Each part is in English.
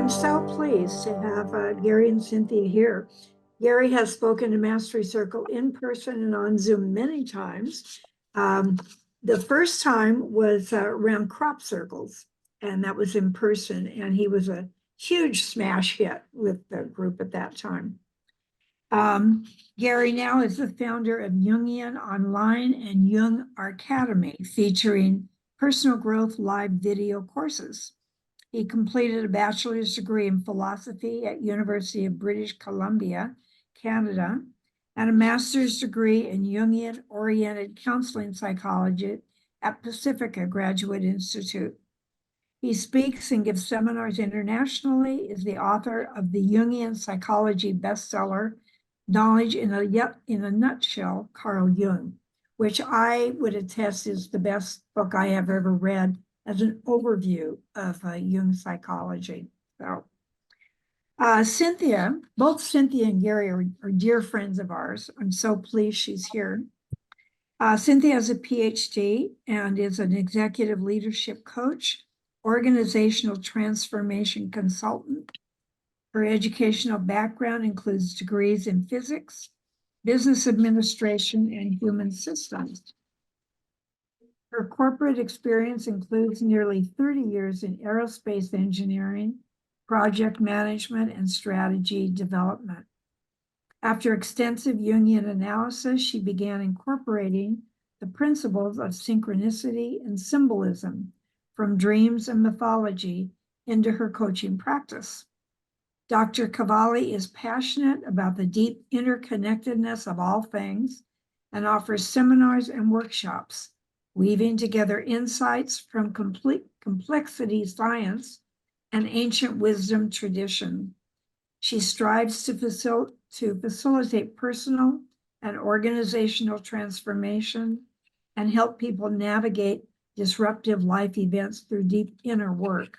I'm so pleased to have Gary and Cynthia here. Gary has spoken to Mastery Circle in person and on Zoom many times. The first time was around crop circles, and that was in person, and he was a huge smash hit with the group at that time. Gary now is the founder of Jungian Online and Jung Academy, featuring personal growth live video courses. He completed a bachelor's degree in philosophy at University of British Columbia, Canada, and a master's degree in Jungian-oriented counseling psychology at Pacifica Graduate Institute. He speaks and gives seminars internationally, is the author of the Jungian psychology bestseller, Knowledge in a Nutshell, Carl Jung, which I would attest is the best book I have ever read as an overview of Jung psychology. So, Cynthia, both Cynthia and Gary are dear friends of ours. I'm so pleased she's here. Cynthia has a PhD and is an executive leadership coach, organizational transformation consultant. Her educational background includes degrees in physics, business administration, and human systems. Her corporate experience includes nearly 30 years in aerospace engineering, project management, and strategy development. After extensive Jungian analysis, she began incorporating the principles of synchronicity and symbolism from dreams and mythology into her coaching practice. Dr. Cavalli is passionate about the deep interconnectedness of all things and offers seminars and workshops, weaving together insights from complexity science and ancient wisdom tradition. She strives to facilitate personal and organizational transformation and help people navigate disruptive life events through deep inner work.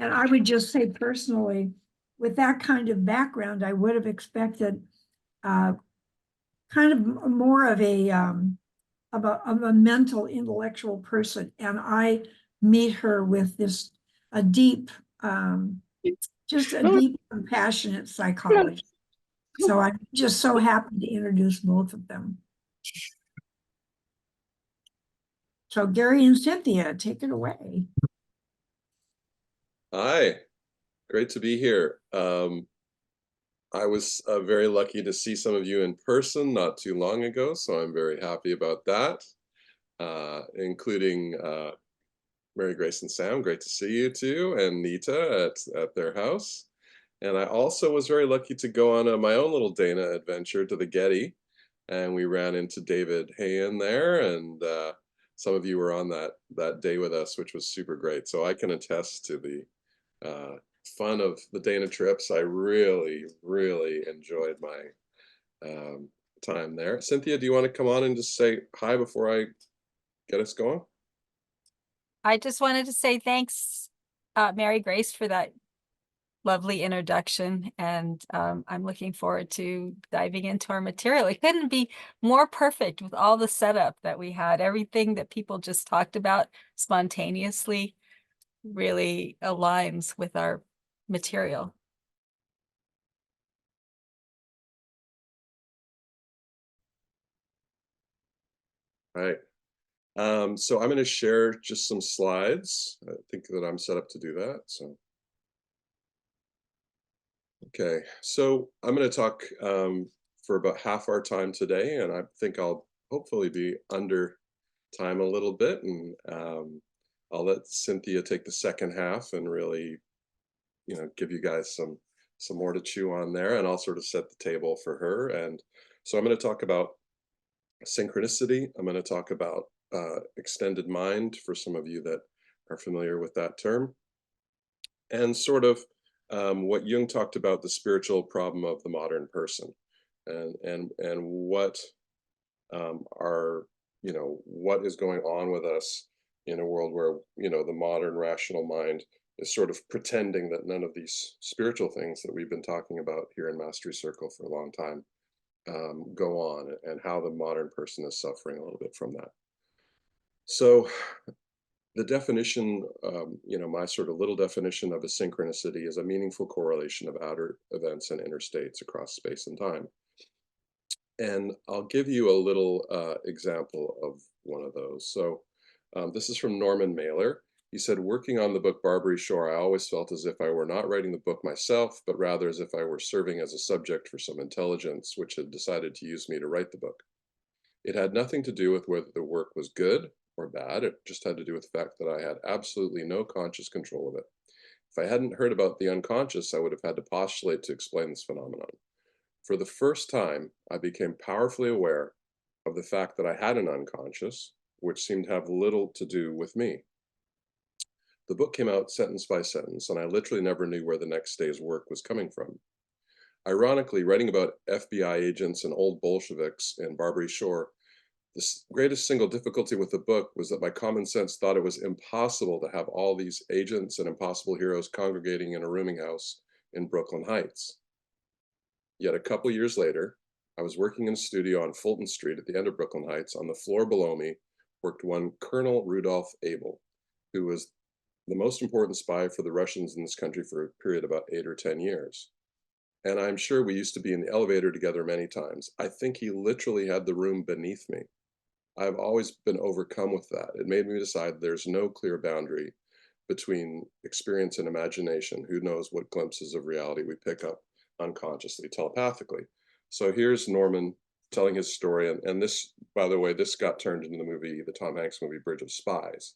And I would just say personally, with that kind of background, I would have expected kind of more of a mental, intellectual person. And I meet her with this deep, just a deep, compassionate psychology. So I'm just so happy to introduce both of them. So Gary and Cynthia, take it away. Hi, great to be here. I was very lucky to see some of you in person not too long ago, so I'm very happy about that, including Mary Grace and Sam. Great to see you too, and Nita at their house. And I also was very lucky to go on my own little Dana adventure to the Getty, and we ran into David Hayen there, and some of you were on that day with us, which was super great. So I can attest to the fun of the Dana trips. I really, really enjoyed my time there. Cynthia, do you want to come on and just say hi before I get us going? I just wanted to say thanks, Mary Grace, for that lovely introduction, and I'm looking forward to diving into our material. It couldn't be more perfect with all the setup that we had. Everything that people just talked about spontaneously really aligns with our material. All right. So I'm going to share just some slides. I think that I'm set up to do that. So, okay. So I'm going to talk for about half our time today, and I think I'll hopefully be under time a little bit, and I'll let Cynthia take the second half and really, give you guys some more to chew on there, and I'll sort of set the table for her. And so I'm going to talk about synchronicity. I'm going to talk about extended mind for some of you that are familiar with that term, and sort of what Jung talked about, the spiritual problem of the modern person, and what what is going on with us in a world where the modern rational mind is sort of pretending that none of these spiritual things that we've been talking about here in Mastery Circle for a long time go on, and how the modern person is suffering a little bit from that. So the definition, my sort of little definition of a synchronicity is a meaningful correlation of outer events and inner states across space and time. And I'll give you a little example of one of those. So this is from Norman Mailer. He said, working on the book Barbary Shore, I always felt as if I were not writing the book myself, but rather as if I were serving as a subject for some intelligence which had decided to use me to write the book. It had nothing to do with whether the work was good or bad. It just had to do with the fact that I had absolutely no conscious control of it. If I hadn't heard about the unconscious, I would have had to postulate to explain this phenomenon. For the first time, I became powerfully aware of the fact that I had an unconscious, which seemed to have little to do with me. The book came out sentence by sentence, and I literally never knew where the next day's work was coming from. Ironically, writing about FBI agents and old Bolsheviks in Barbary Shore, the greatest single difficulty with the book was that my common sense thought it was impossible to have all these agents and impossible heroes congregating in a rooming house in Brooklyn Heights. Yet a couple years later, I was working in a studio on Fulton Street at the end of Brooklyn Heights. On the floor below me worked one Colonel Rudolph Abel, who was the most important spy for the Russians in this country for a period of about 8 or 10 years. And I'm sure we used to be in the elevator together many times. I think he literally had the room beneath me. I've always been overcome with that. It made me decide there's no clear boundary between experience and imagination. Who knows what glimpses of reality we pick up unconsciously, telepathically. So here's Norman telling his story. And this, by the way, this got turned into the movie, the Tom Hanks movie, Bridge of Spies.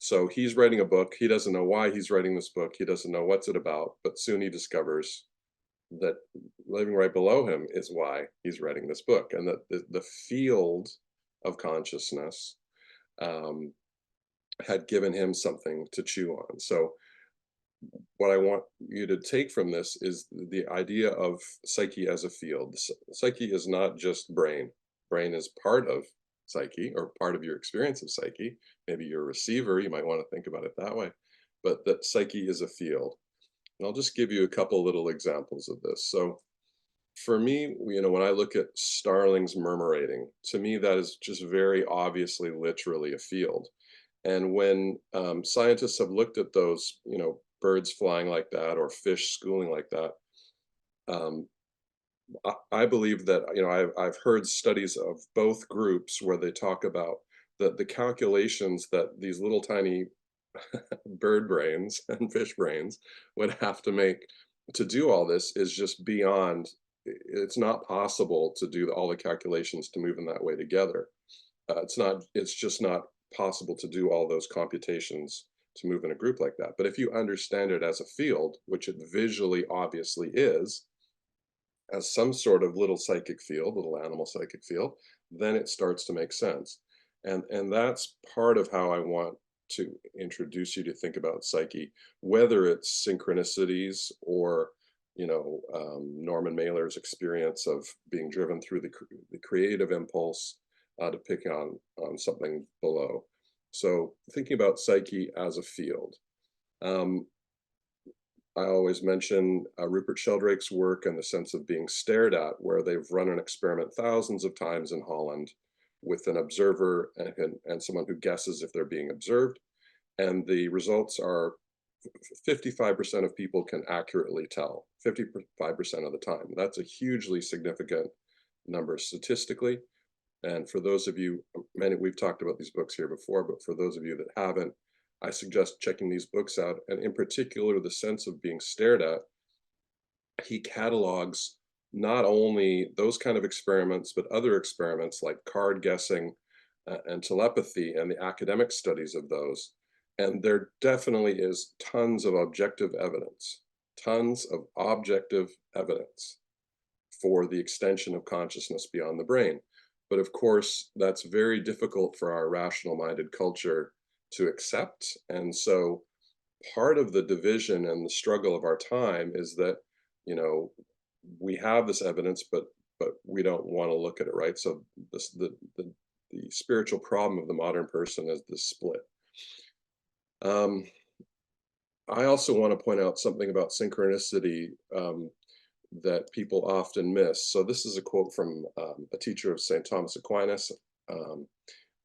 So he's writing a book. He doesn't know why he's writing this book. He doesn't know what's it about, but soon he discovers that living right below him is why he's writing this book, and that the field of consciousness had given him something to chew on. So what I want you to take from this is the idea of psyche as a field. Psyche is not just brain. Brain is part of psyche, or part of your experience of psyche. Maybe you're a receiver, you might want to think about it that way, but that psyche is a field. And I'll just give you a couple little examples of this. So for me, when I look at starlings murmurating, to me that is just very obviously literally a field. And when scientists have looked at those, birds flying like that or fish schooling like that, I believe that, I've heard studies of both groups where they talk about the calculations that these little tiny bird brains and fish brains would have to make to do all this is just beyond. It's not possible to do all the calculations to move in that way together. It's just not possible to do all those computations to move in a group like that. But if you understand it as a field, which it visually obviously is, as some sort of little psychic field, little animal psychic field, then it starts to make sense. And that's part of how I want to introduce you to think about psyche, whether it's synchronicities or, Norman Mailer's experience of being driven through the creative impulse to pick on something below. So thinking about psyche as a field. I always mention Rupert Sheldrake's work and the sense of being stared at, where they've run an experiment thousands of times in Holland with an observer and someone who guesses if they're being observed. And the results are 55% of people can accurately tell, 55% of the time. That's a hugely significant number statistically. And for those of you, we've talked about these books here before, but for those of you that haven't, I suggest checking these books out. And in particular, the sense of being stared at. He catalogs not only those kind of experiments, but other experiments like card guessing and telepathy and the academic studies of those. And there definitely is tons of objective evidence for the extension of consciousness beyond the brain. But of course, that's very difficult for our rational-minded culture to accept. And so part of the division and the struggle of our time is that, we have this evidence, but we don't want to look at it, right? So the spiritual problem of the modern person is this split. I also want to point out something about synchronicity that people often miss. So this is a quote from a teacher of St. Thomas Aquinas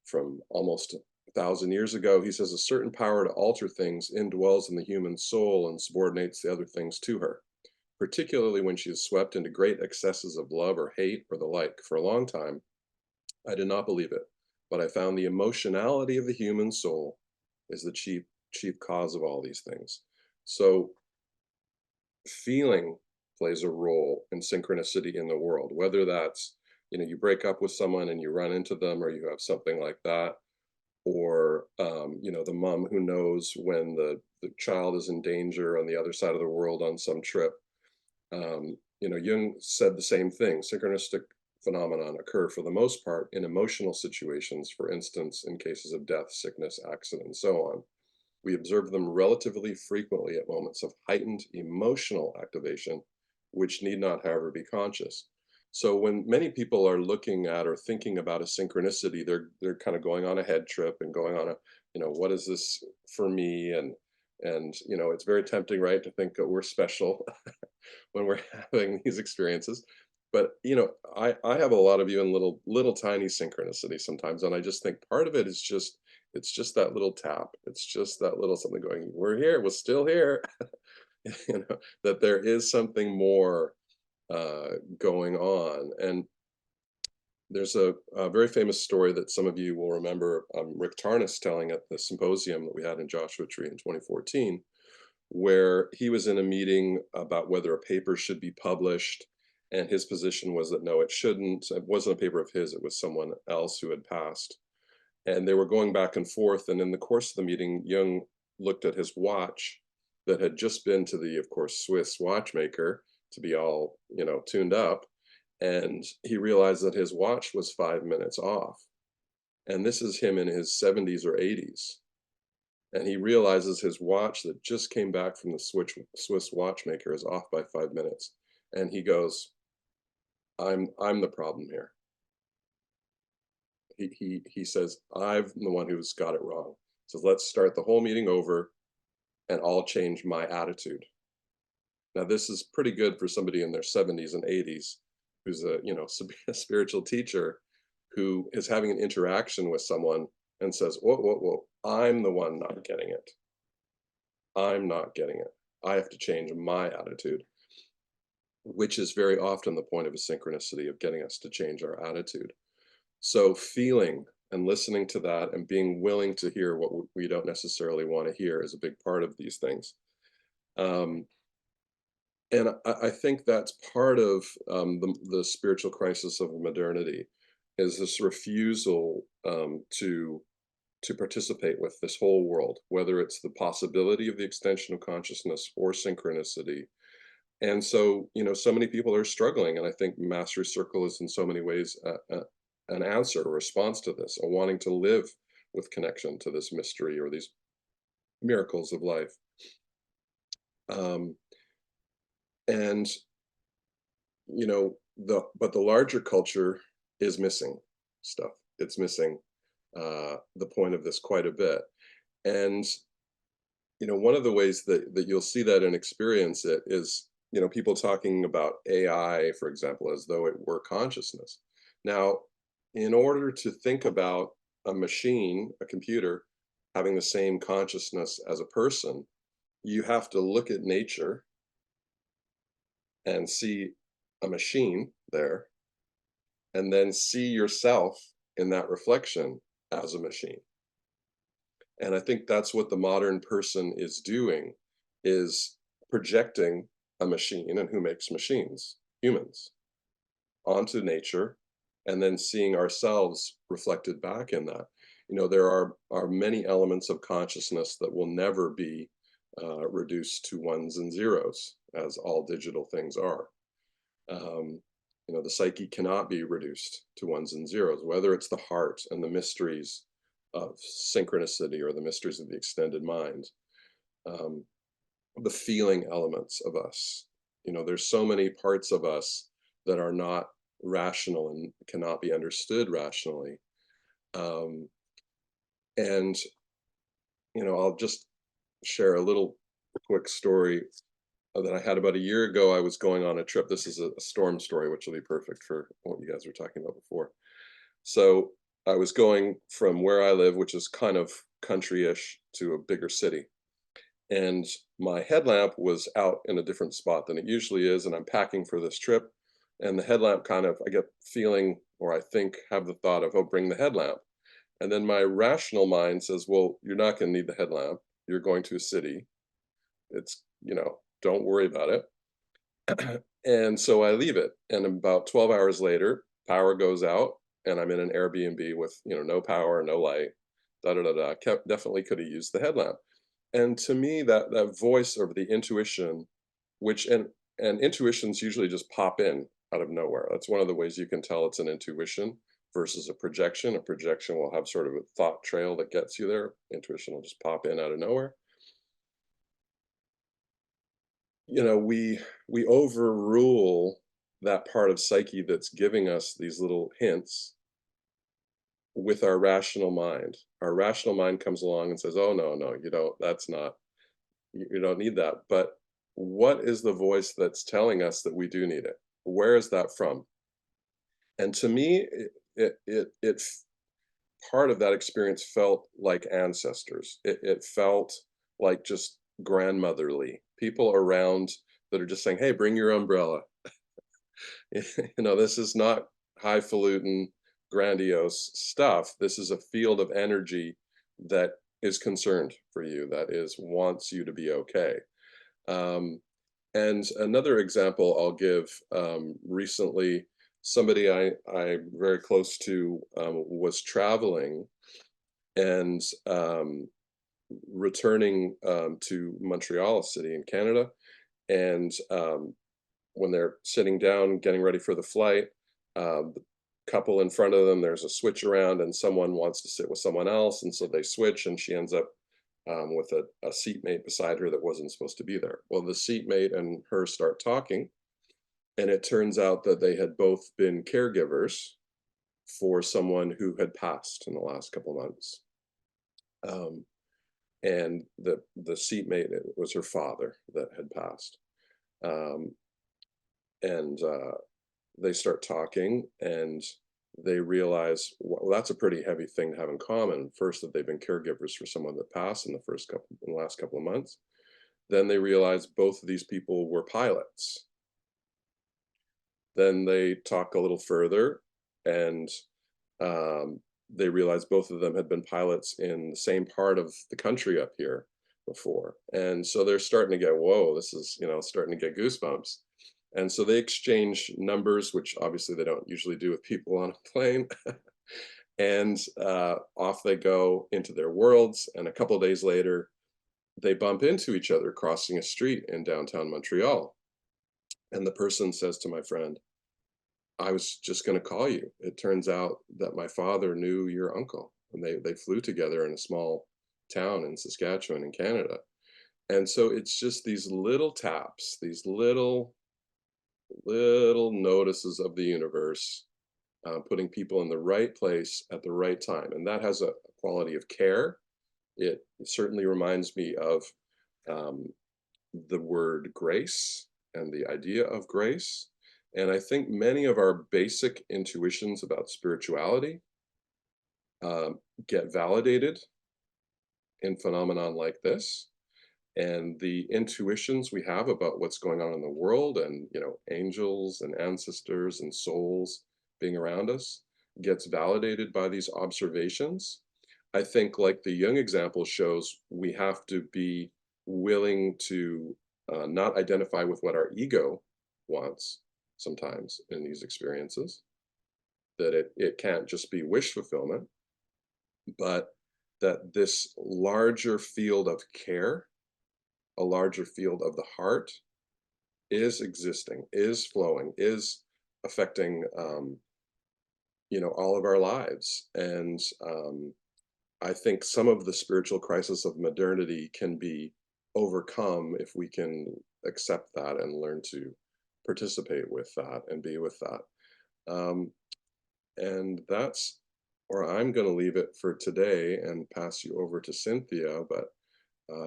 from almost 1,000 years ago. He says a certain power to alter things indwells in the human soul and subordinates the other things to her, particularly when she is swept into great excesses of love or hate or the like. For a long time, I did not believe it, but I found the emotionality of the human soul is the chief cause of all these things. So feeling plays a role in synchronicity in the world, whether that's, you break up with someone and you run into them, or you have something like that, or the mom who knows when the child is in danger on the other side of the world on some trip. Jung said the same thing. Synchronistic phenomenon occur for the most part in emotional situations, for instance, in cases of death, sickness, accident, and so on. We observe them relatively frequently at moments of heightened emotional activation, which need not, however, be conscious. So when many people are looking at or thinking about a synchronicity, they're kind of going on a head trip and going on a, what is this for me? And it's very tempting, right, to think that we're special when we're having these experiences. But I have a lot of you in little tiny synchronicity sometimes, and I just think part of it is it's just that little tap. It's just that little something going, we're here, we're still here. That there is something more going on. And there's a very famous story that some of you will remember, Rick Tarnas telling at the symposium that we had in Joshua Tree in 2014, where he was in a meeting about whether a paper should be published. And his position was that no, it shouldn't. It wasn't a paper of his, it was someone else who had passed. And they were going back and forth. And in the course of the meeting, Jung looked at his watch that had just been to the, of course, Swiss watchmaker to be all, tuned up. And he realized that his watch was 5 minutes off. And this is him in his 70s or 80s. And he realizes his watch that just came back from the Swiss watchmaker is off by 5 minutes. And he goes, I'm the problem here. He says, I'm the one who's got it wrong. So let's start the whole meeting over and I'll change my attitude. Now, this is pretty good for somebody in their 70s and 80s who's a spiritual teacher who is having an interaction with someone and says, whoa, I'm the one not getting it. I'm not getting it. I have to change my attitude, which is very often the point of a synchronicity, of getting us to change our attitude. So feeling and listening to that and being willing to hear what we don't necessarily want to hear is a big part of these things. And I think that's part of the spiritual crisis of modernity, is this refusal to participate with this whole world, whether it's the possibility of the extension of consciousness or synchronicity. And so, so many people are struggling, and I think Mastery Circle is in so many ways an answer, a response to this, a wanting to live with connection to this mystery or these miracles of life. And but the larger culture is missing stuff. It's missing the point of this quite a bit. And one of the ways that you'll see that and experience it is people talking about AI, for example, as though it were consciousness. Now, in order to think about a machine, a computer, having the same consciousness as a person, you have to look at nature and see a machine there, and then see yourself in that reflection as a machine. And I think that's what the modern person is doing, is projecting a machine, and who makes machines? Humans, onto nature, and then seeing ourselves reflected back in that. There are many elements of consciousness that will never be reduced to ones and zeros, as all digital things are. The psyche cannot be reduced to ones and zeros, whether it's the heart and the mysteries of synchronicity or the mysteries of the extended mind, the feeling elements of us. There's so many parts of us that are not rational and cannot be understood rationally. And I'll just share a little quick story that I had about a year ago. I was going on a trip. This is a storm story, which will be perfect for what you guys were talking about before. So I was going from where I live, which is kind of country-ish, to a bigger city. And my headlamp was out in a different spot than it usually is, and I'm packing for this trip. And the headlamp kind of, I get feeling, or I think, have the thought of, oh, bring the headlamp. And then my rational mind says, well, you're not going to need the headlamp. You're going to a city. It's, don't worry about it. And so I leave it. And about 12 hours later, power goes out, and I'm in an Airbnb with, no power, no light, da da da da. Definitely could have used the headlamp. And to me, that voice of the intuition, which and intuitions usually just pop in out of nowhere. That's one of the ways you can tell it's an intuition versus a projection. A projection will have sort of a thought trail that gets you there. Intuition will just pop in out of nowhere. We overrule that part of psyche that's giving us these little hints with our rational mind. Our rational mind comes along and says, oh, no, you don't, you don't need that. But what is the voice that's telling us that we do need it? Where is that from? And to me, it part of that experience felt like ancestors. It felt like just grandmotherly people around that are just saying, hey, bring your umbrella. This is not highfalutin, grandiose stuff. This is a field of energy that is concerned for you, that wants you to be okay. And another example I'll give, recently, somebody I'm very close to was traveling and returning to Montreal, a city in Canada. And when they're sitting down, getting ready for the flight, the couple in front of them, there's a switch around and someone wants to sit with someone else. And so they switch and she ends up with a seatmate beside her that wasn't supposed to be there. Well, the seatmate and her start talking. And it turns out that they had both been caregivers for someone who had passed in the last couple months. And the seatmate, it was her father that had passed. And they start talking and they realize, well, that's a pretty heavy thing to have in common. First, that they've been caregivers for someone that passed in the last couple of months. Then they realize both of these people were pilots. Then they talk a little further and they realize both of them had been pilots in the same part of the country up here before. And so they're starting to get, whoa, this is, starting to get goosebumps. And so they exchange numbers, which obviously they don't usually do with people on a plane. And off they go into their worlds. And a couple of days later, they bump into each other crossing a street in downtown Montreal. And the person says to my friend, I was just going to call you. It turns out that my father knew your uncle, and they flew together in a small town in Saskatchewan in Canada. And so it's just these little taps, these little notices of the universe, putting people in the right place at the right time. And that has a quality of care. It certainly reminds me of the word grace and the idea of grace. And I think many of our basic intuitions about spirituality get validated in phenomenon like this. And the intuitions we have about what's going on in the world and, angels and ancestors and souls being around us gets validated by these observations. I think, like the Jung example shows, we have to be willing to not identify with what our ego wants sometimes in these experiences, that it can't just be wish fulfillment, but that this larger field of care, a larger field of the heart, is existing, is flowing, is affecting all of our lives. And I think some of the spiritual crisis of modernity can be overcome if we can accept that and learn to participate with that and be with that. And that's where I'm going to leave it for today and pass you over to Cynthia. But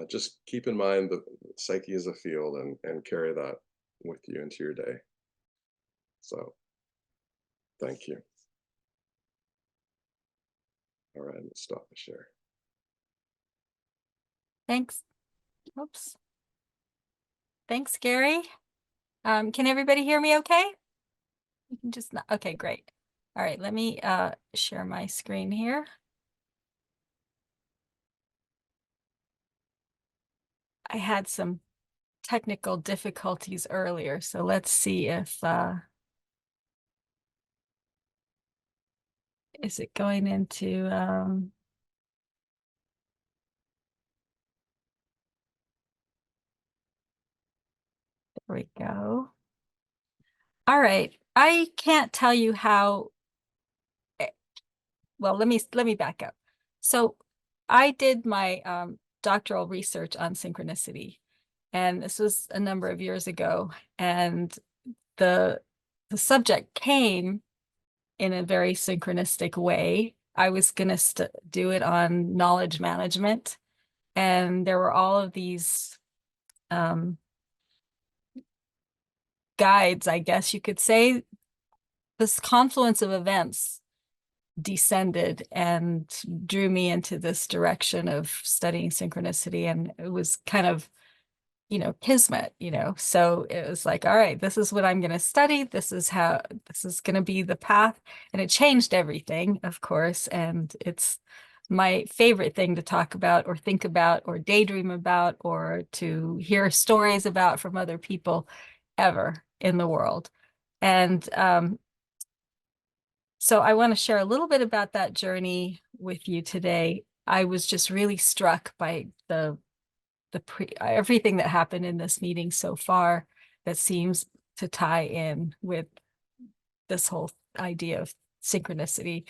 just keep in mind that psyche is a field, and carry that with you into your day. So, thank you. All right, let's stop the share. Thanks. Oops. Thanks, Gary. Can everybody hear me okay? You can just not, okay, great. All right, let me share my screen here. I had some technical difficulties earlier, so let's see if is it going into there we go. All right, I can't tell you how well, let me back up. So I did my doctoral research on synchronicity, and this was a number of years ago, and the subject came in a very synchronistic way. I was going to do it on knowledge management, and there were all of these guides, I guess you could say. This confluence of events descended and drew me into this direction of studying synchronicity, and it was kind of, you know, kismet, you know. So it was like, all right, this is what I'm going to study, this is going to be the path. And it changed everything, of course, and it's my favorite thing to talk about or think about or daydream about or to hear stories about from other people ever in the world. And so I want to share a little bit about that journey with you today. I was just really struck by everything that happened in this meeting so far that seems to tie in with this whole idea of synchronicity.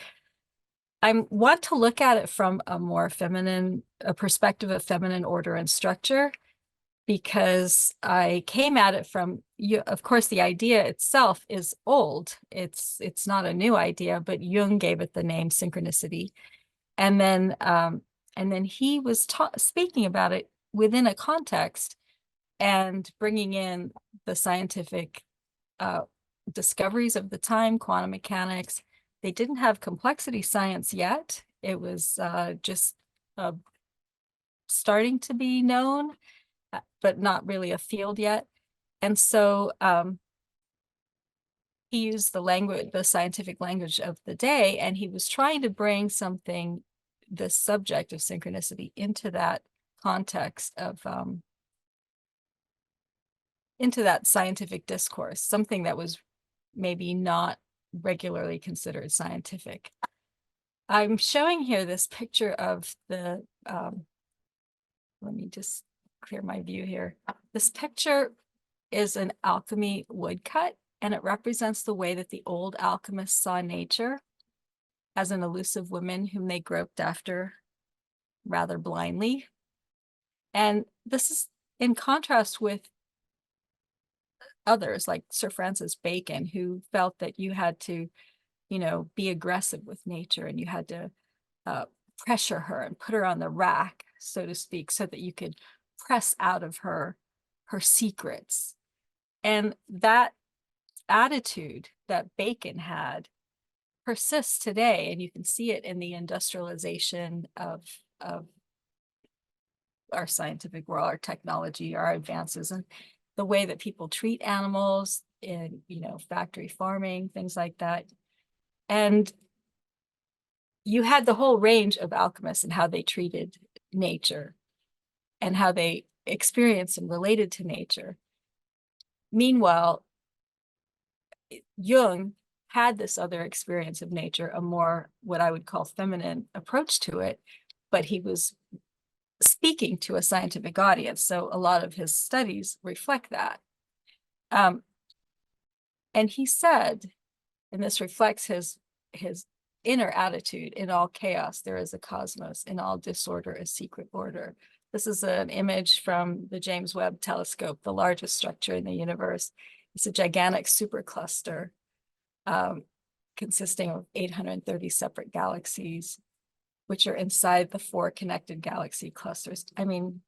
I want to look at it from a more feminine, a perspective of feminine order and structure, because I came at it from, of course, the idea itself is old. It's not a new idea, but Jung gave it the name synchronicity. And then he was speaking about it within a context and bringing in the scientific discoveries of the time, quantum mechanics. They didn't have complexity science yet. It was just starting to be known, but not really a field yet. And so he used the language, the scientific language of the day, and he was trying to bring something, the subject of synchronicity, into that context of into that scientific discourse, something that was maybe not regularly considered scientific. I'm showing here this picture of the let me just clear my view here. This picture is an alchemy woodcut, and it represents the way that the old alchemists saw nature as an elusive woman whom they groped after rather blindly. And this is in contrast with others like Sir Francis Bacon, who felt that you had to, you know, be aggressive with nature, and you had to pressure her and put her on the rack, so to speak, so that you could press out of her secrets. And that attitude that Bacon had persists today, and you can see it in the industrialization of our scientific world, our technology, our advances, and the way that people treat animals in, you know, factory farming, things like that. And you had the whole range of alchemists and how they treated nature and how they experienced and related to nature. Meanwhile, Jung had this other experience of nature, a more what I would call feminine approach to it, but he was speaking to a scientific audience. So a lot of his studies reflect that. And he said, and this reflects his inner attitude: in all chaos, there is a cosmos. In all disorder, a secret order. This is an image from the James Webb Telescope, the largest structure in the universe. It's a gigantic supercluster consisting of 830 separate galaxies, which are inside the 4 connected galaxy clusters. I mean,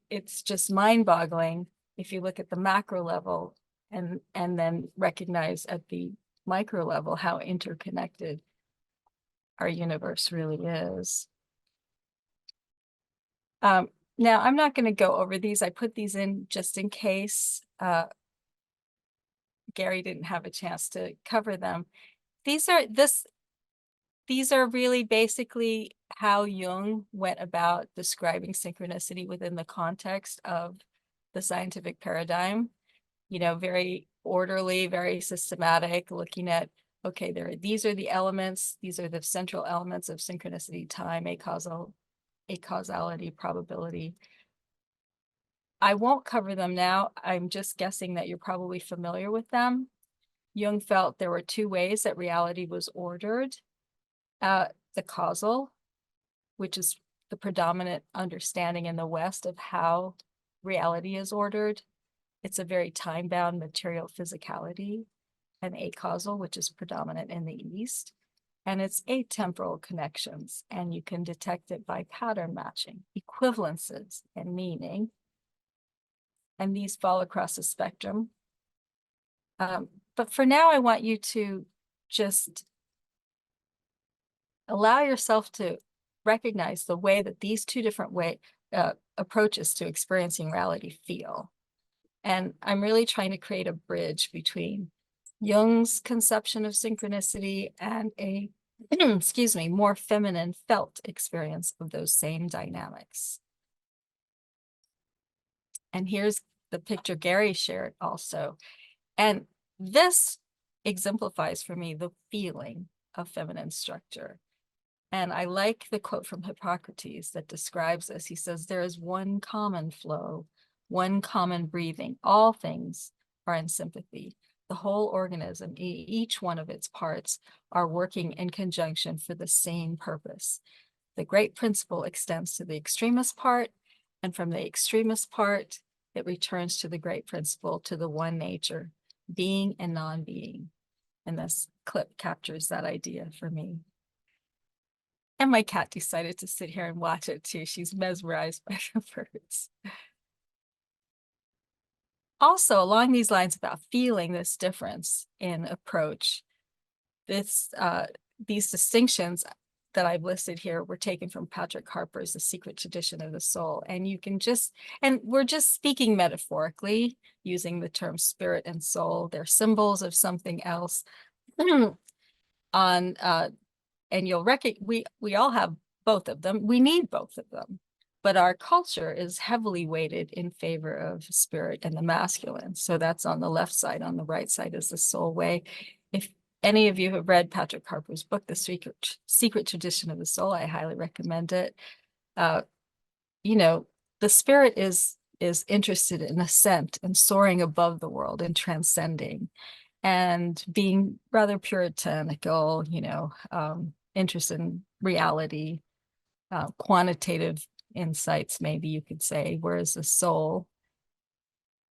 it's just mind-boggling if you look at the macro level and then recognize at the micro level how interconnected our universe really is. Now, I'm not going to go over these. I put these in just in case Gary didn't have a chance to cover them. These are really basically how Jung went about describing synchronicity within the context of the scientific paradigm. You know, very orderly, very systematic, looking at, okay, these are the elements, these are the central elements of synchronicity: time, causality, probability. I won't cover them now. I'm just guessing that you're probably familiar with them. Jung felt there were two ways that reality was ordered. The causal, which is the predominant understanding in the West of how reality is ordered. It's a very time-bound material physicality. And acausal, which is predominant in the East. And it's atemporal connections, and you can detect it by pattern matching, equivalences, and meaning. And these fall across the spectrum. But for now, I want you to just allow yourself to recognize the way that these two different approaches to experiencing reality feel. And I'm really trying to create a bridge between Jung's conception of synchronicity and a, excuse me, more feminine felt experience of those same dynamics. And here's the picture Gary shared also. And this exemplifies for me the feeling of feminine structure. And I like the quote from Hippocrates that describes this. He says, there is one common flow, one common breathing. All things are in sympathy. The whole organism, each one of its parts, are working in conjunction for the same purpose. The great principle extends to the extremist part, and from the extremist part, it returns to the great principle, to the one nature, being and non-being. And this clip captures that idea for me. And my cat decided to sit here and watch it too. She's mesmerized by the birds. Also, along these lines about feeling this difference in approach, these distinctions that I've listed here were taken from Patrick Harpur's The Secret Tradition of the Soul. And you can and we're just speaking metaphorically, using the term spirit and soul. They're symbols of something else. And you'll we all have both of them. We need both of them. But our culture is heavily weighted in favor of spirit and the masculine. So that's on the left side. On the right side is the soul way. If any of you have read Patrick Harpur's book, The Secret Tradition of the Soul, I highly recommend it. You know, the spirit is interested in ascent and soaring above the world and transcending and being rather puritanical, you know, interested in reality, quantitative insights, maybe you could say, whereas the soul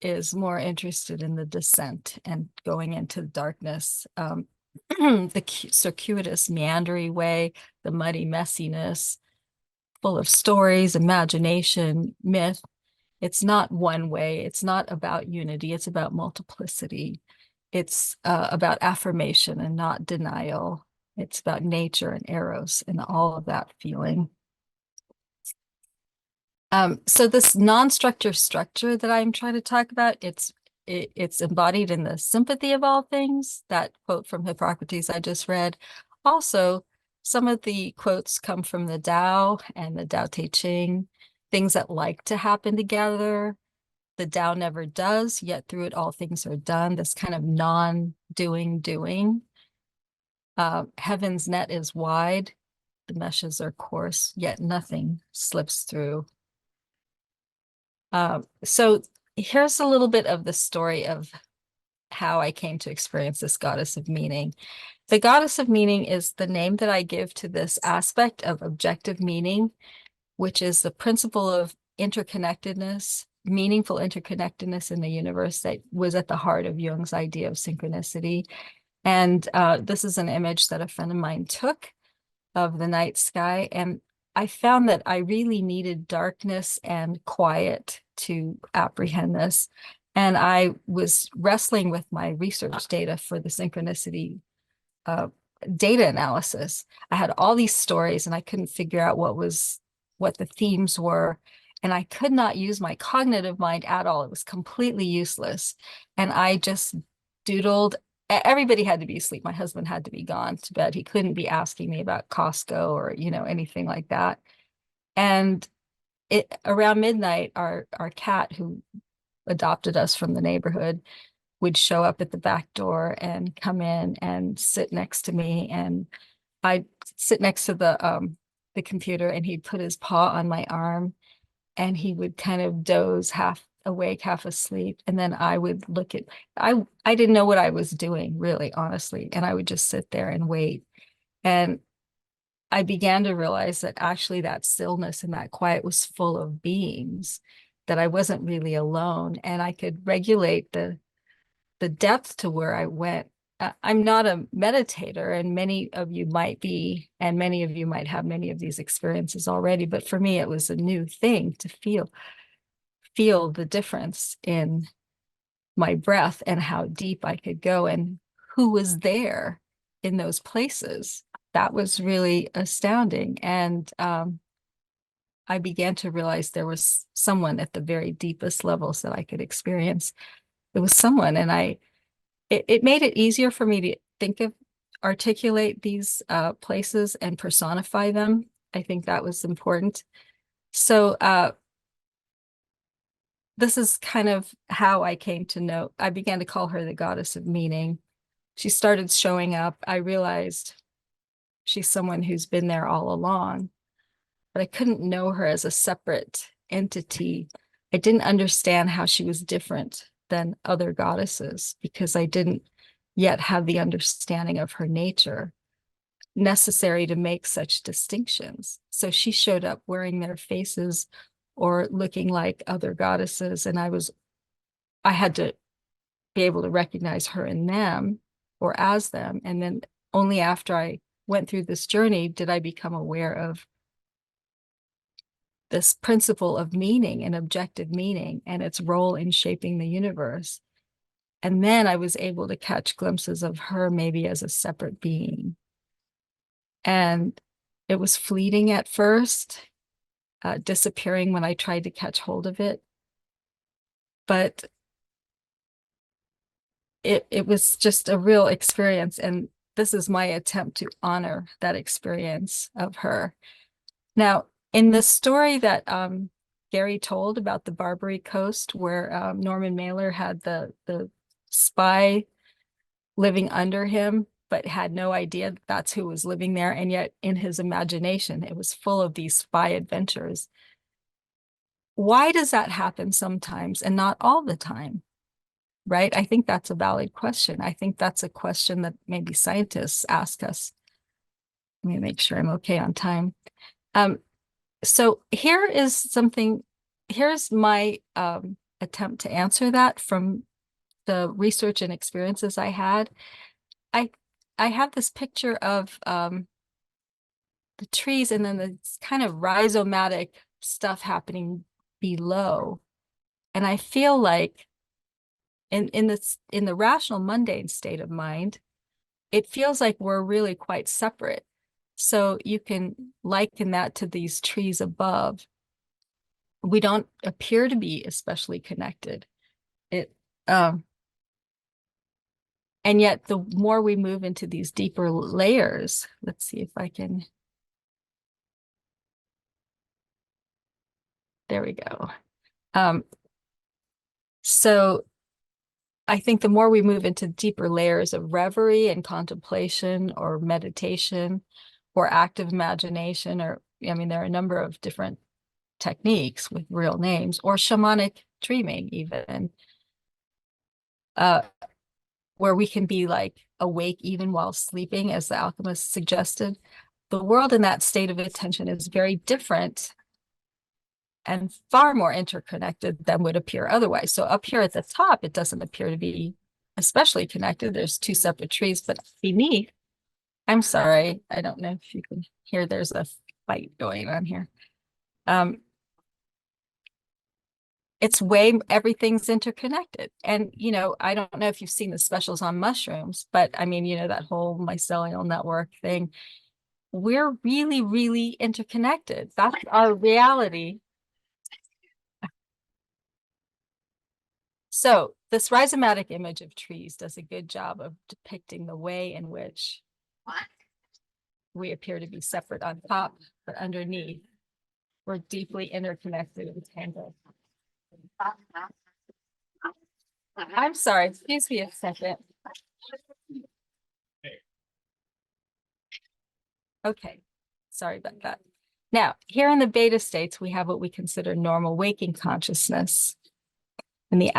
is more interested in the descent and going into darkness, the circuitous, meandering way, the muddy messiness, full of stories, imagination, myth. It's not one way. It's not about unity. It's about multiplicity. It's about affirmation and not denial. It's about nature and eros and all of that feeling. So this non-structure structure that I'm trying to talk about, it's embodied in the sympathy of all things, that quote from Hippocrates I just read. Also, some of the quotes come from the Tao and the Tao Te Ching, things that like to happen together. The Tao never does, yet through it all things are done. This kind of non-doing, doing. Heaven's net is wide, the meshes are coarse, yet nothing slips through. So here's a little bit of the story of how I came to experience this goddess of meaning. The goddess of meaning is the name that I give to this aspect of objective meaning, which is the principle of interconnectedness, meaningful interconnectedness in the universe that was at the heart of Jung's idea of synchronicity. And this is an image that a friend of mine took of the night sky. And I found that I really needed darkness and quiet to apprehend this. And I was wrestling with my research data for the synchronicity data analysis. I had all these stories and I couldn't figure out what the themes were. And I could not use my cognitive mind at all. It was completely useless. And I just doodled. Everybody had to be asleep. My husband had to be gone to bed. He couldn't be asking me about Costco or, anything like that. And around midnight, our cat, who adopted us from the neighborhood, would show up at the back door and come in and sit next to me. And I'd sit next to the computer, and he'd put his paw on my arm, and he would kind of doze, half awake, half asleep. And then I would I didn't know what I was doing, really, honestly. And I would just sit there and wait. And I began to realize that actually that stillness and that quiet was full of beings, that I wasn't really alone, and I could regulate the depth to where I went. I'm not a meditator, and many of you might be, and many of you might have many of these experiences already, but for me, it was a new thing to feel the difference in my breath and how deep I could go and who was there in those places. That was really astounding. And I began to realize there was someone at the very deepest levels that I could experience. It was someone, and it made it easier for me to articulate these places and personify them. I think that was important. So this is kind of how I came to know. I began to call her the goddess of meaning. She started showing up. I realized she's someone who's been there all along, but I couldn't know her as a separate entity. I didn't understand how she was different than other goddesses because I didn't yet have the understanding of her nature necessary to make such distinctions. So she showed up wearing their faces or looking like other goddesses, and I had to be able to recognize her in them or as them. And then only after I went through this journey did I become aware of this principle of meaning and objective meaning and its role in shaping the universe. And then I was able to catch glimpses of her maybe as a separate being. And it was fleeting at first, disappearing when I tried to catch hold of it. But it was just a real experience. And this is my attempt to honor that experience of her. Now, in the story that Gary told about the Barbary Coast, where Norman Mailer had the spy living under him, but had no idea that's who was living there. And yet in his imagination, it was full of these spy adventures. Why does that happen sometimes and not all the time? Right? I think that's a valid question. I think that's a question that maybe scientists ask us. Let me make sure I'm okay on time. So here's my attempt to answer that from the research and experiences I had. I have this picture of the trees and then this kind of rhizomatic stuff happening below. And I feel like in the rational mundane state of mind, it feels like we're really quite separate. So you can liken that to these trees above. We don't appear to be especially connected. And yet the more we move into these deeper layers, let's see if I can. There we go. So I think the more we move into deeper layers of reverie and contemplation or meditation or active imagination, or, I mean, there are a number of different techniques with real names, or shamanic dreaming even, where we can be like awake even while sleeping, as the alchemists suggested. The world in that state of attention is very different and far more interconnected than would appear otherwise. So up here at the top, it doesn't appear to be especially connected. There's two separate trees, but beneath, I'm sorry, I don't know if you can hear, there's a fight going on here. everything's interconnected. And, I don't know if you've seen the specials on mushrooms, but I mean, that whole mycelial network thing. We're really, really interconnected. That's our reality. So this rhizomatic image of trees does a good job of depicting the way in which we appear to be separate on top, but underneath, we're deeply interconnected and tangled. I'm sorry, excuse me a second. Okay, sorry about that. Now, here in the beta states, we have what we consider normal waking consciousness. In the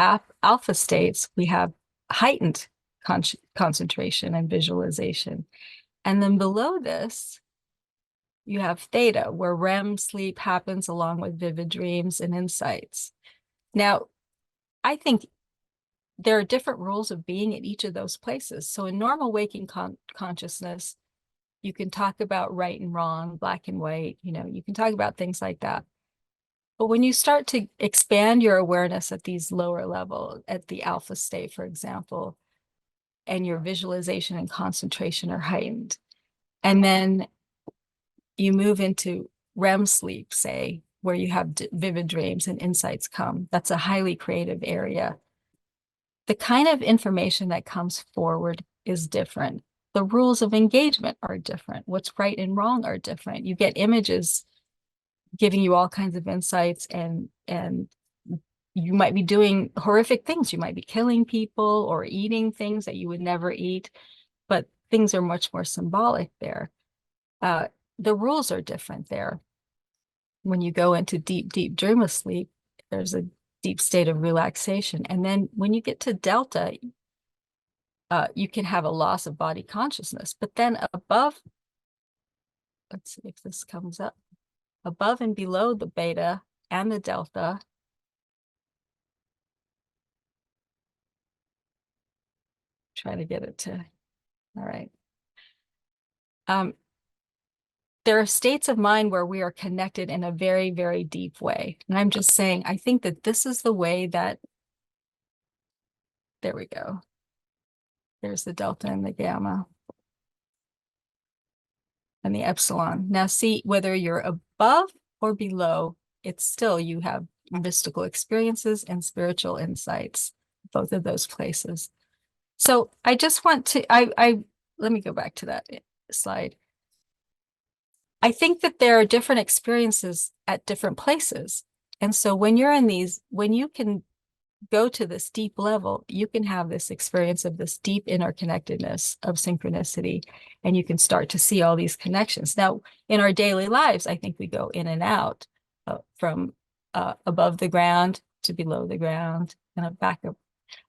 alpha states, we have heightened concentration and visualization. And then below this, you have theta, where REM sleep happens along with vivid dreams and insights. Now, I think there are different rules of being at each of those places. So in normal waking consciousness, you can talk about right and wrong, black and white, you can talk about things like that. But when you start to expand your awareness at these lower levels, at the alpha state, for example, and your visualization and concentration are heightened, and then you move into REM sleep, say, where you have vivid dreams and insights come, that's a highly creative area. The kind of information that comes forward is different. The rules of engagement are different. What's right and wrong are different. You get images giving you all kinds of insights, and you might be doing horrific things. You might be killing people or eating things that you would never eat, but things are much more symbolic there. The rules are different there. When you go into deep, deep dreamless sleep, there's a deep state of relaxation. And then when you get to delta, you can have a loss of body consciousness. But then above, let's see if this comes up, above and below the beta and the delta, try to get it to, all right. There are states of mind where we are connected in a very, very deep way. And I'm just saying, I think that this is the way that, there we go. There's the delta and the gamma and the epsilon. Now see, whether you're above or below, it's still, you have mystical experiences and spiritual insights, both of those places. So I just want to, let me go back to that slide. I think that there are different experiences at different places. And so when you're in these, when you can go to this deep level, you can have this experience of this deep interconnectedness of synchronicity, and you can start to see all these connections. Now, in our daily lives, I think we go in and out from above the ground to below the ground and back up.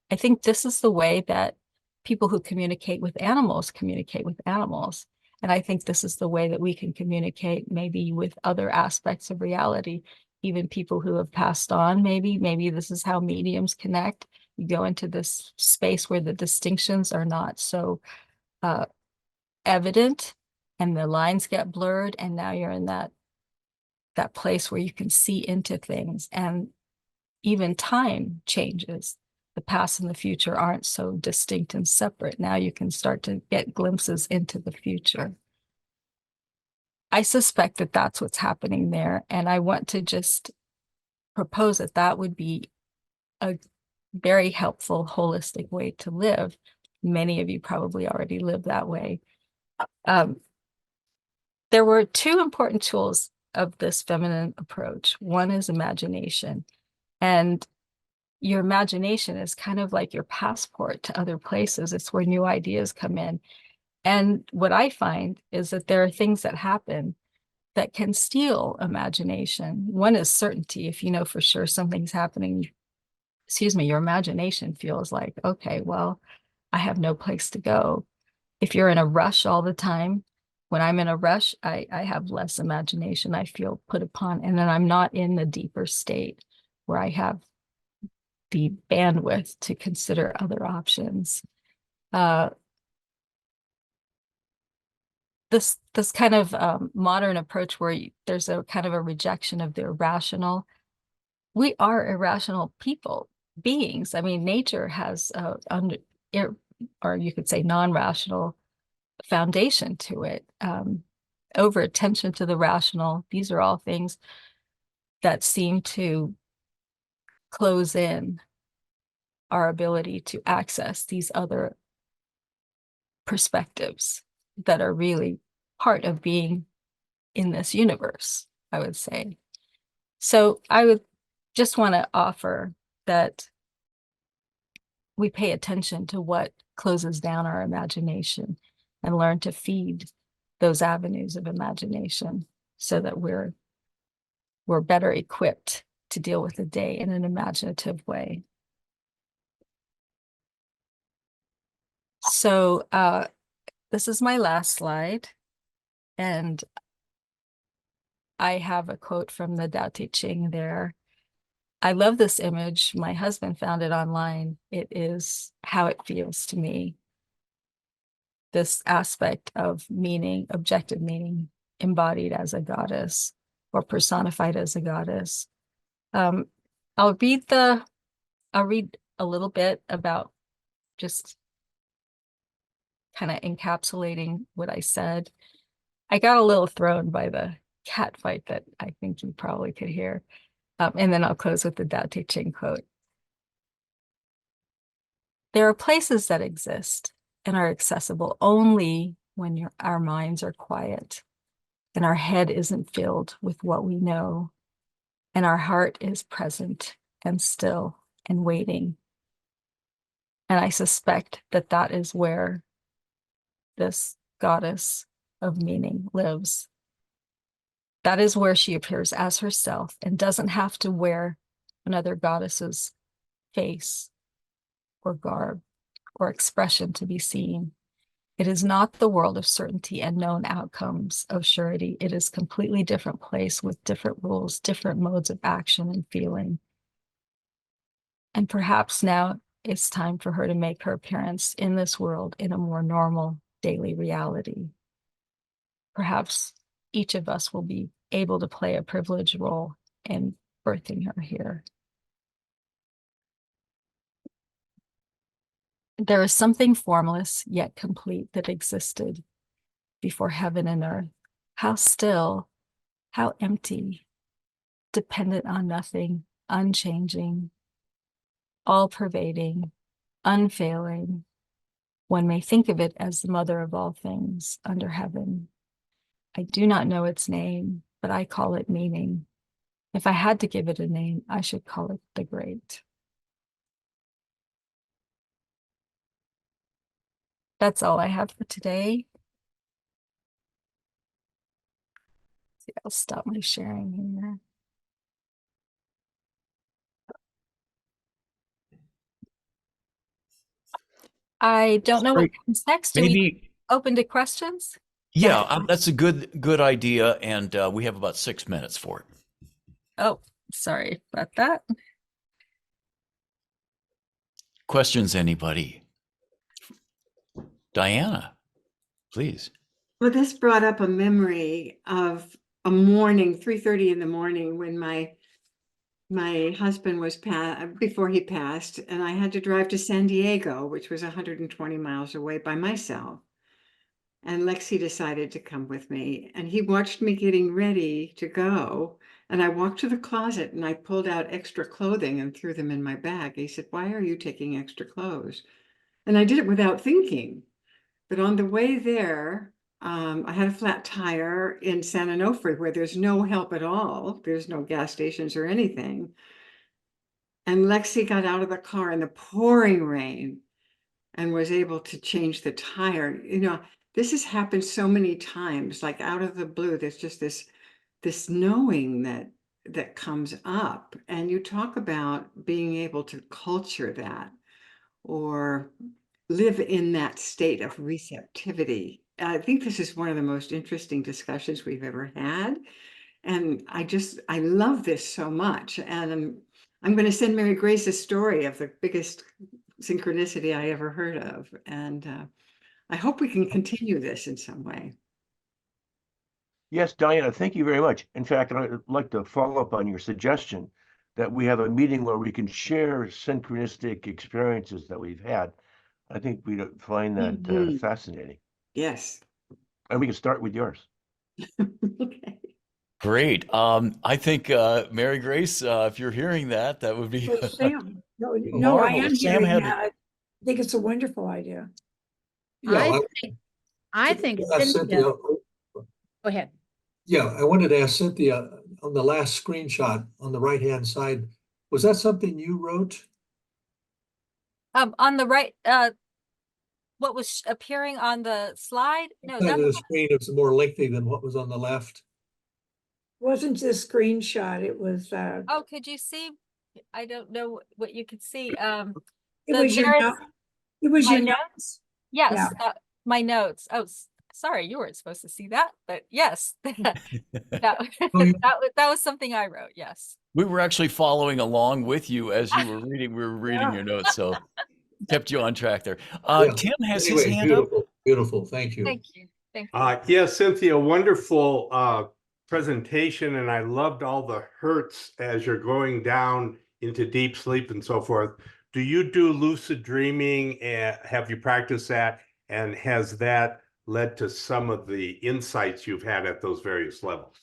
I think this is the way that people who communicate with animals communicate with animals. And I think this is the way that we can communicate maybe with other aspects of reality, even people who have passed on. Maybe this is how mediums connect. You go into this space where the distinctions are not so evident and the lines get blurred. And now you're in that place where you can see into things, and even time changes. The past and the future aren't so distinct and separate. Now you can start to get glimpses into the future. I suspect that that's what's happening there. And I want to just propose that that would be a very helpful, holistic way to live. Many of you probably already live that way. There were two important tools of this feminine approach. One is imagination. And your imagination is kind of like your passport to other places. It's where new ideas come in. And what I find is that there are things that happen that can steal imagination. One is certainty. If you know for sure something's happening, your imagination feels like, okay, well, I have no place to go. If you're in a rush all the time, when I'm in a rush, I have less imagination. I feel put upon, and then I'm not in the deeper state where I have the bandwidth to consider other options. This kind of modern approach where there's a kind of a rejection of the irrational. we are irrational beings. I mean, nature has or you could say non-rational foundation to it. Over attention to the rational, these are all things that seem to close in our ability to access these other perspectives that are really part of being in this universe, I would say. So I would just want to offer that we pay attention to what closes down our imagination and learn to feed those avenues of imagination so that we're better equipped to deal with the day in an imaginative way. So this is my last slide, and I have a quote from the Tao Te Ching there. I love this image. My husband found it online. It is how it feels to me. This aspect of meaning, objective meaning, embodied as a goddess or personified as a goddess. I'll read a little bit about just kind of encapsulating what I said. I got a little thrown by the cat fight that I think you probably could hear. And then I'll close with the Tao Te Ching quote. There are places that exist and are accessible only when our minds are quiet and our head isn't filled with what we know and our heart is present and still and waiting. And I suspect that that is where this goddess of meaning lives. That is where she appears as herself and doesn't have to wear another goddess's face or garb or expression to be seen. It is not the world of certainty and known outcomes of surety. It is a completely different place with different rules, different modes of action and feeling. And perhaps now it's time for her to make her appearance in this world in a more normal daily reality. Perhaps each of us will be able to play a privileged role in birthing her here. There is something formless yet complete that existed before heaven and earth. How still, how empty, dependent on nothing, unchanging, all-pervading, unfailing. One may think of it as the mother of all things under heaven. I do not know its name, but I call it meaning. If I had to give it a name, I should call it the Great. That's all I have for today. See, I'll stop my sharing here. I don't know what comes next. Do we open to questions? Yeah, that's a good idea, and we have about 6 minutes for it. Oh, sorry about that. Questions, anybody? Diana, please. Well, this brought up a memory of a morning, 3:30 in the morning, when my husband was before he passed, and I had to drive to San Diego, which was 120 miles away, by myself. And Lexi decided to come with me, and he watched me getting ready to go. And I walked to the closet and I pulled out extra clothing and threw them in my bag. He said, "Why are you taking extra clothes?" And I did it without thinking. But on the way there, I had a flat tire in San Onofre where there's no help at all. There's no gas stations or anything. And Lexi got out of the car in the pouring rain and was able to change the tire. You know, this has happened so many times, like out of the blue. There's just this knowing that comes up. And you talk about being able to culture that or live in that state of receptivity. I think this is one of the most interesting discussions we've ever had. And I love this so much. And I'm going to send Mary Grace a story of the biggest synchronicity I ever heard of. And I hope we can continue this in some way. Yes, Diana, thank you very much. In fact, I'd like to follow up on your suggestion that we have a meeting where we can share synchronistic experiences that we've had. I think we'd find that Mhm. fascinating. Yes. And we can start with yours. Okay. Great. I think Mary Grace, if you're hearing that, that would be But Sam, no, I marvelous. am Sam hearing had that. I think it's a wonderful idea. Yeah, I think ask Cynthia, Cynthia. go ahead. Yeah, I wanted to ask Cynthia on the last screenshot on the right-hand side, was that something you wrote? On the right, what was appearing on the slide? No, Side of that's the screen, it was more lengthy than what was on the left. Wasn't a screenshot, it was, oh, could you see? I don't know what you could see. it the- was your, there note. is- It was my your notes? notes. Yes, Yeah. my notes. Oh, sorry, you weren't supposed to see that, but yes, that Oh, you- that was something I wrote. Yes. We were actually following along with you as you were reading. We were reading Yeah. your notes, so kept you on track there. Yeah. Tim has his Anyway, hand up. beautiful, beautiful, thank you. Thank you. Thank you. Yeah, Cynthia, wonderful presentation, and I loved all the hurts as you're going down into deep sleep and so forth. Do you do lucid dreaming? Have you practiced that? And has that led to some of the insights you've had at those various levels?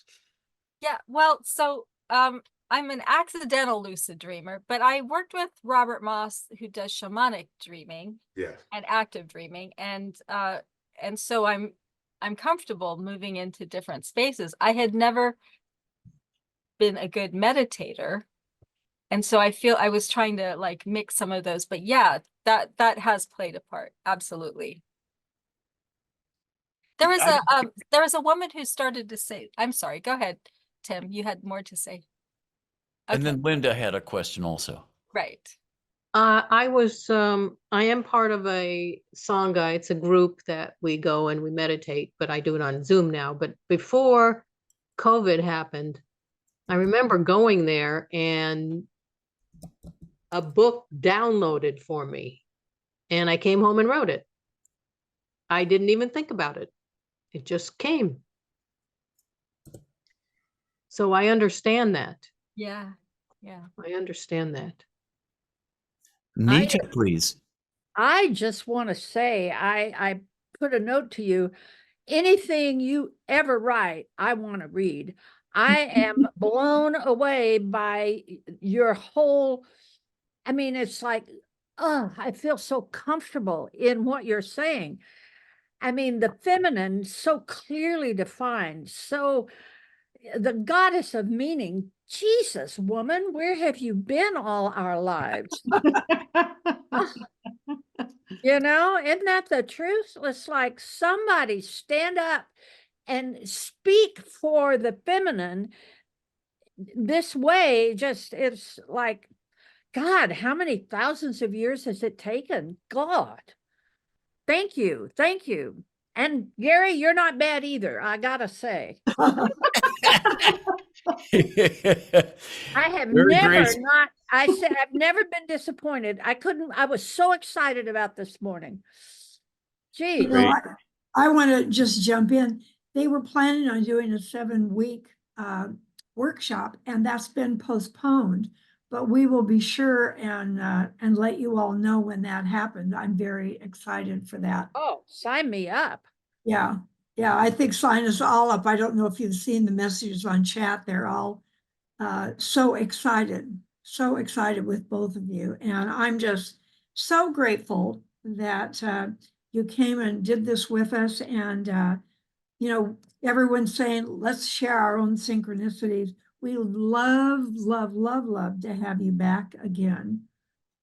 Yeah, well, so I'm an accidental lucid dreamer, but I worked with Robert Moss, who does shamanic dreaming Yes. and active dreaming, and so I'm comfortable moving into different spaces. I had never been a good meditator, and so I feel I was trying to like mix some of those. But yeah, that has played a part, absolutely. There was a woman who started to say, I'm sorry, go ahead, Tim, you had more to say. And Okay, then Linda had a question also. right. I am part of a Sangha. It's a group that we go and we meditate, but I do it on Zoom now. But before COVID happened, I remember going there and a book downloaded for me, and I came home and wrote it. I didn't even think about it. It just came. So I understand that. Yeah, yeah. I understand that. Nita, please. I just want to say, I put a note to you. Anything you ever write, I want to read. I am blown away by your whole, I mean, it's like, oh, I feel so comfortable in what you're saying. I mean, the feminine so clearly defined, so the goddess of meaning. Jesus, woman, where have you been all our lives? You know, isn't that the truth? It's like somebody stand up and speak for the feminine this way. Just, it's like, God, how many thousands of years has it taken? God, thank you. Thank you. And Gary, you're not bad either, I gotta say. I have Very never great. not, I said, I've never been disappointed. I was so excited about this morning. Gee, You know, I want to just jump in. They were planning on doing a 7-week workshop, and that's been postponed. But we will be sure and let you all know when that happened. I'm very excited for that. oh, sign me up. Yeah, yeah, I think sign us all up. I don't know if you've seen the messages on chat. They're all so excited with both of you. And I'm just so grateful that you came and did this with us. And, you know, everyone's saying, let's share our own synchronicities. We would love to have you back again.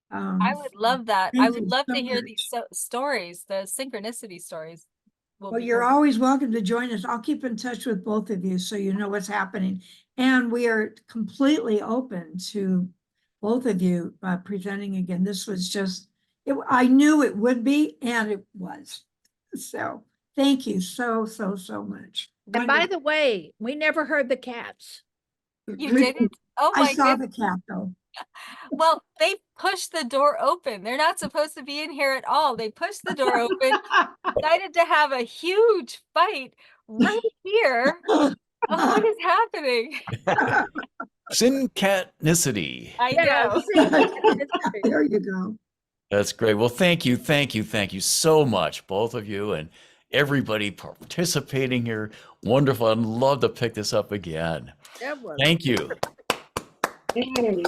I would love that. Thank I would you love so to hear much. these stories, the synchronicity stories. Well, you're always welcome to join us. I'll keep in touch with both of you so you know what's happening. And we are completely open to both of you presenting again. This was just, I knew it would be, and it was. So thank you so much. And by the way, we never heard the cats. You didn't? Oh I my saw goodness. the cat though. Well, they pushed the door open. They're not supposed to be in here at all. They pushed the door open, decided to have a huge fight right here. Oh, what is happening? Synchronicity. I Yeah, know. There you go. That's great. Well, thank you so much, both of you and everybody participating here. Wonderful. I'd love to pick this up again. That was Thank you. Hey.